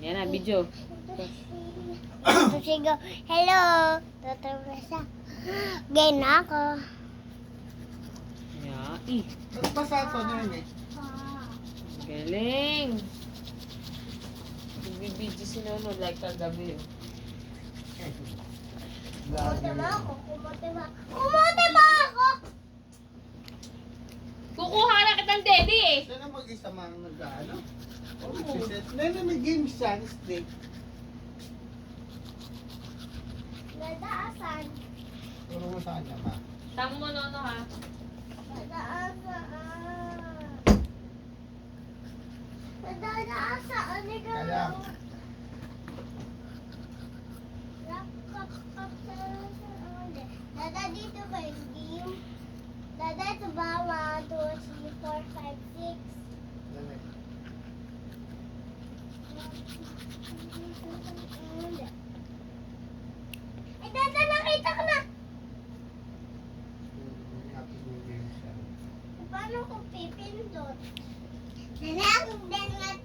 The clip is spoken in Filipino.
Yan na, video. Sigaw, hello! Tatabasa. Gay na ako. Yeah. Nagbasa ito na yun eh. Galing. Nagbibidyo si Nono like kagabi. Kumote ba ako? Kumote ba? Kumote ba ako? Kukuha na kitang daddy eh. Siya na mag-isa mang nag-ano. Nene, may games siya, stick. Nadaasan. Turo mo sa kanya, ma. Tama mo Nono ha. Nadaasan. Nadaasan. Kaya, Dada, dito ba yung game? Dada, ito ba? 1, 2, 3, 4, 5, 6. dali. Ay, Dada, nakita ko na! Happy New Year siya. Paano ko pipindot? Dada, ang dangat